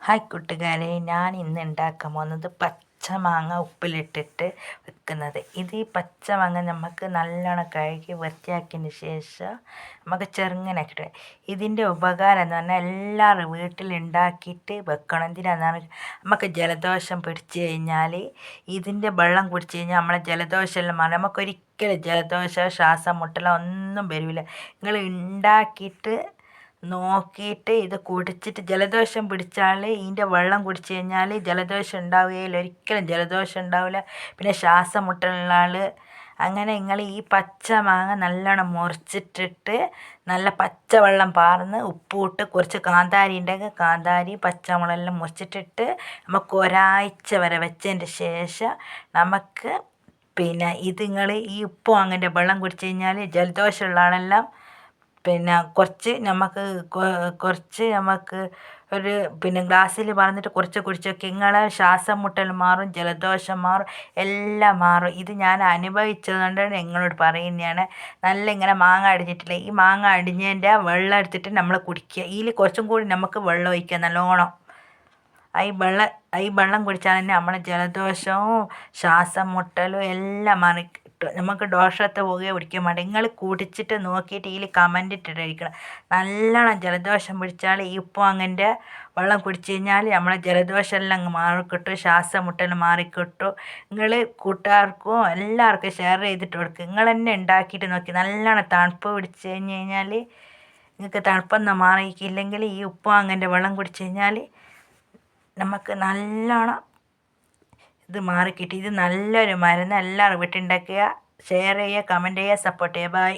Hi കൂട്ടുകാരെ, ഞാൻ ഇന്ന് ഉണ്ടാക്കാൻ പോകുന്നത് പച്ചമാങ്ങ ഉപ്പിലിട്ടിട്ട് വെക്കുന്നത്. ഈ പച്ചമാങ്ങ നമുക്ക് നല്ലോണം കഴുകി വൃത്തിയാക്കിയതിന് ശേഷം നമുക്ക് ചെറുങ്ങനെ കിട്ടും. ഇതിൻ്റെ ഉപകാരം എന്ന് പറഞ്ഞാൽ എല്ലാവരും വീട്ടിലുണ്ടാക്കിയിട്ട് വെക്കണം. എന്തിനാണെന്ന് നമുക്ക് ജലദോഷം പിടിച്ചു കഴിഞ്ഞാൽ ഇതിൻ്റെ വെള്ളം കുടിച്ചു കഴിഞ്ഞാൽ നമ്മളെ ജലദോഷമെല്ലാം മാറും. നമുക്കൊരിക്കലും ജലദോഷം ശ്വാസം മുട്ടലോ ഒന്നും വരില്ല. നിങ്ങൾ ഉണ്ടാക്കിയിട്ട് നോക്കിയിട്ട് ഇത് കുടിച്ചിട്ട് ജലദോഷം പിടിച്ചാൽ ഇതിൻ്റെ വെള്ളം കുടിച്ചു കഴിഞ്ഞാൽ ജലദോഷം ഉണ്ടാവുകയില്ല, ഒരിക്കലും ജലദോഷം ഉണ്ടാവില്ല. പിന്നെ ശ്വാസം മുട്ടലുള്ള ആൾ അങ്ങനെ നിങ്ങൾ ഈ പച്ച മാങ്ങ നല്ലോണം മുറിച്ചിട്ടിട്ട് നല്ല പച്ചവെള്ളം പാർന്ന് ഉപ്പിട്ട് കുറച്ച് കാന്താരി ഉണ്ടെങ്കിൽ കാന്താരി പച്ചമുളകെല്ലാം മുറിച്ചിട്ടിട്ട് നമുക്ക് ഒരാഴ്ച വരെ വെച്ചതിൻ്റെ ശേഷം നമുക്ക് പിന്നെ ഇത് നിങ്ങൾ ഈ ഉപ്പ് മാങ്ങൻ്റെ വെള്ളം കുടിച്ചു കഴിഞ്ഞാൽ ജലദോഷമുള്ള ആളെല്ലാം പിന്നെ കുറച്ച് നമുക്ക് ഒരു ഗ്ലാസ്സിൽ പറഞ്ഞിട്ട് കുറച്ച് കുടിച്ചൊക്കെ നിങ്ങളെ ശ്വാസം മുട്ടൽ മാറും, ജലദോഷം മാറും, എല്ലാം മാറും. ഇത് ഞാൻ അനുഭവിച്ചതുകൊണ്ടാണ് നിങ്ങളോട് പറയുന്നതാണ്. നല്ല ഇങ്ങനെ മാങ്ങ അടിഞ്ഞിട്ടില്ല, ഈ മാങ്ങ അടിഞ്ഞതിൻ്റെ വെള്ളം എടുത്തിട്ട് നമ്മൾ കുടിക്കുക. ഇതിൽ കുറച്ചും കൂടി നമുക്ക് വെള്ളം ഒഴിക്കുക നല്ലോണം. ഈ വെള്ളം കുടിച്ചാൽ തന്നെ നമ്മളെ ജലദോഷവും ശ്വാസം മുട്ടലും എല്ലാം മാറി കിട്ടും. നമുക്ക് ഡോഷത്തെ പോകുകയോ കുടിക്കാൻ വേണ്ടി നിങ്ങൾ കുടിച്ചിട്ട് നോക്കിയിട്ട് ഇതിൽ കമൻ്റ് ഇട്ടിട്ടിരിക്കണം. നല്ലോണം ജലദോഷം പിടിച്ചാൽ ഈ ഉപ്പുമാങ്ങൻ്റെ വെള്ളം കുടിച്ചു കഴിഞ്ഞാൽ നമ്മളെ ജലദോഷം എല്ലാം അങ്ങ് മാറിക്കിട്ടും, ശ്വാസം മുട്ടലും മാറിക്കിട്ടും. നിങ്ങൾ കൂട്ടുകാർക്കും എല്ലാവർക്കും ഷെയർ ചെയ്തിട്ട് കൊടുക്കുക. നിങ്ങൾ തന്നെ ഉണ്ടാക്കിയിട്ട് നോക്കി. നല്ലോണം തണുപ്പ് പിടിച്ച് കഴിഞ്ഞാൽ നിങ്ങൾക്ക് തണുപ്പൊന്നും മാറിയില്ലെങ്കിൽ ഈ ഉപ്പുമാങ്ങൻ്റെ വെള്ളം കുടിച്ചു കഴിഞ്ഞാൽ നമുക്ക് നല്ലോണം ഇത് മാറിക്കിട്ടി. ഇത് നല്ലൊരു മരുന്ന്. എല്ലാവരും വീട്ടിലുണ്ടാക്കുക, ഷെയർ ചെയ്യുക, കമൻറ്റ് ചെയ്യുക, സപ്പോർട്ട് ചെയ്യുക. ബൈ.